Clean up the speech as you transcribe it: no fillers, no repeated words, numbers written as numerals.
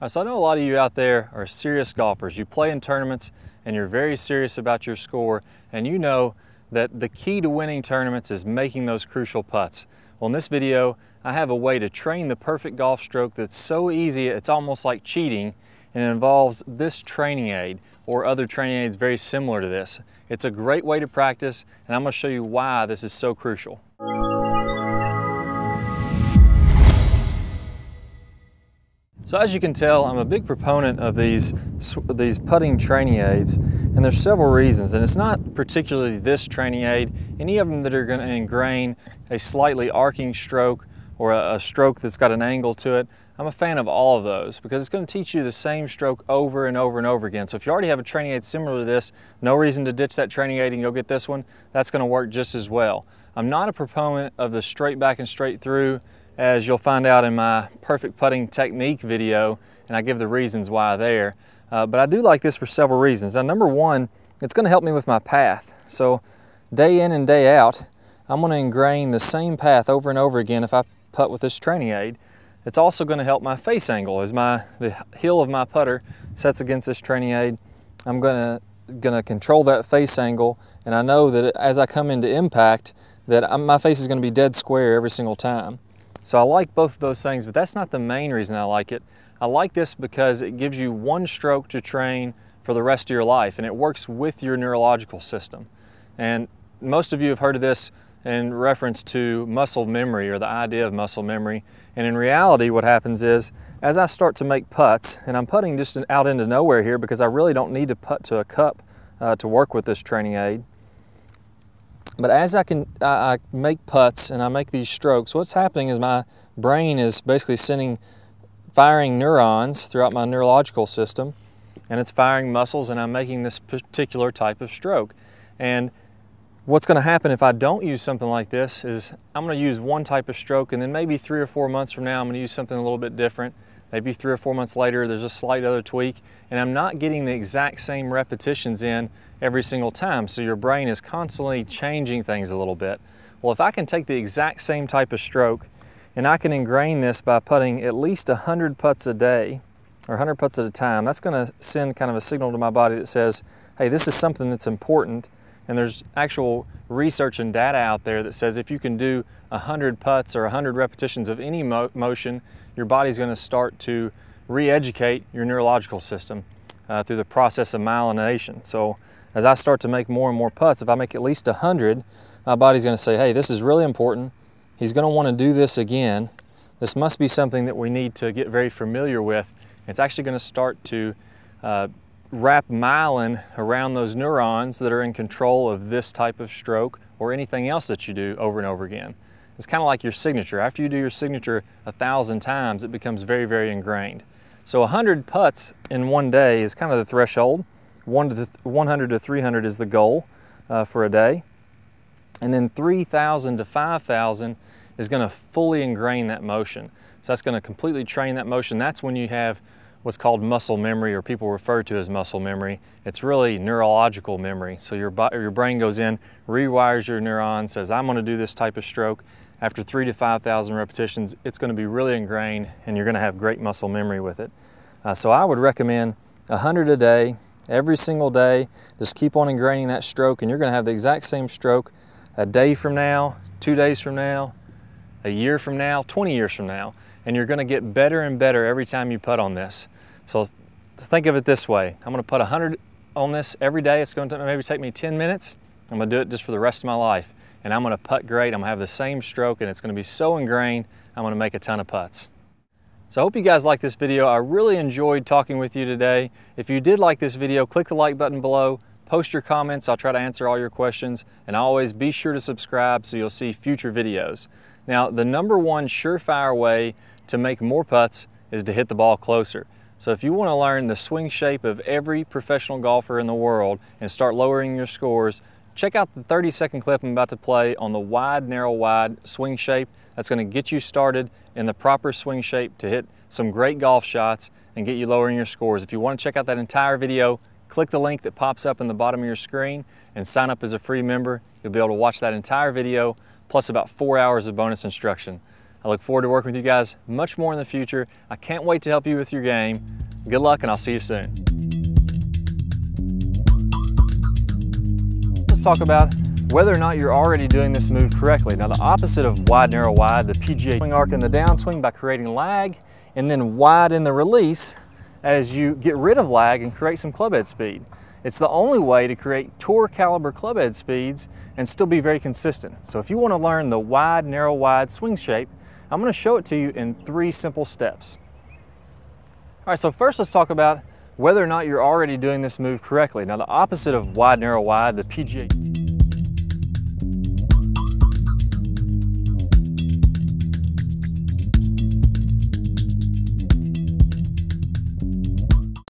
So I know a lot of you out there are serious golfers. You play in tournaments and you're very serious about your score, and you know that the key to winning tournaments is making those crucial putts. Well, in this video, I have a way to train the perfect golf stroke that's so easy it's almost like cheating, and it involves this training aid or other training aids very similar to this. It's a great way to practice, and I'm going to show you why this is so crucial. So as you can tell, I'm a big proponent of these putting training aids, and there's several reasons. And it's not particularly this training aid, any of them that are going to ingrain a slightly arcing stroke or a stroke that's got an angle to it. I'm a fan of all of those because it's going to teach you the same stroke over and over and over again. So if you already have a training aid similar to this, no reason to ditch that training aid and go get this one. That's going to work just as well. I'm not a proponent of the straight back and straight through, as you'll find out in my perfect putting technique video, and I give the reasons why there. But I do like this for several reasons. Now, number one, it's going to help me with my path. So day in and day out, I'm going to ingrain the same path over and over again if I putt with this training aid. It's also going to help my face angle. As the heel of my putter sets against this training aid, I'm going to control that face angle, and I know that as I come into impact that my face is going to be dead square every single time. So I like both of those things, but that's not the main reason I like it. I like this because it gives you one stroke to train for the rest of your life, and it works with your neurological system. And most of you have heard of this in reference to muscle memory, or the idea of muscle memory. And in reality, what happens is, as I start to make putts, and I'm putting just out into nowhere here because I really don't need to putt to a cup to work with this training aid. But as I make putts and I make these strokes, what's happening is my brain is basically firing neurons throughout my neurological system, and it's firing muscles, and I'm making this particular type of stroke. And what's going to happen if I don't use something like this is I'm going to use one type of stroke, and then maybe 3 or 4 months from now I'm going to use something a little bit different. Maybe 3 or 4 months later there's a slight other tweak, and I'm not getting the exact same repetitions in every single time, so your brain is constantly changing things a little bit. Well, if I can take the exact same type of stroke and I can ingrain this by putting at least 100 putts a day or 100 putts at a time, that's going to send kind of a signal to my body that says, hey, this is something that's important. And there's actual research and data out there that says if you can do 100 putts or 100 repetitions of any motion, your body's going to start to re-educate your neurological system through the process of myelination. So as I start to make more and more putts, if I make at least 100, my body's going to say, hey, this is really important. He's going to want to do this again. This must be something that we need to get very familiar with. It's actually going to start to wrap myelin around those neurons that are in control of this type of stroke or anything else that you do over and over again. It's kind of like your signature. After you do your signature 1,000 times, it becomes very, very ingrained. So 100 putts in one day is kind of the threshold. 100 to 300 is the goal for a day. And then 3,000 to 5,000 is going to fully ingrain that motion. So that's going to completely train that motion. That's when you have what's called muscle memory, or people refer to as muscle memory. It's really neurological memory. So your brain goes in, rewires your neurons, says, I'm going to do this type of stroke. After 3,000 to 5,000 repetitions, it's going to be really ingrained, and you're going to have great muscle memory with it. So I would recommend 100 a day, every single day. Just keep on ingraining that stroke, and you're going to have the exact same stroke a day from now, 2 days from now, a year from now, 20 years from now. And you're going to get better and better every time you putt on this. So think of it this way. I'm going to put 100 on this every day. It's going to maybe take me 10 minutes. I'm going to do it just for the rest of my life. And I'm going to putt great. I'm going to have the same stroke, and it's going to be so ingrained, I'm going to make a ton of putts. So I hope you guys liked this video. I really enjoyed talking with you today. If you did like this video, click the like button below. Post your comments. I'll try to answer all your questions. And always be sure to subscribe so you'll see future videos. Now, the number one surefire way to make more putts is to hit the ball closer. So if you want to learn the swing shape of every professional golfer in the world and start lowering your scores, check out the 30-second clip I'm about to play on the wide, narrow, wide swing shape. That's going to get you started in the proper swing shape to hit some great golf shots and get you lowering your scores. If you want to check out that entire video, click the link that pops up in the bottom of your screen and sign up as a free member. You'll be able to watch that entire video plus about 4 hours of bonus instruction. I look forward to working with you guys much more in the future. I can't wait to help you with your game. Good luck, and I'll see you soon. Let's talk about whether or not you're already doing this move correctly. Now, the opposite of wide, narrow, wide, the PGA swing arc in the downswing by creating lag, and then wide in the release as you get rid of lag and create some clubhead speed. It's the only way to create tour caliber clubhead speeds and still be very consistent. So if you want to learn the wide, narrow, wide swing shape, I'm going to show it to you in 3 simple steps. All right, so first let's talk about whether or not you're already doing this move correctly. Now, the opposite of wide, narrow, wide, the PGA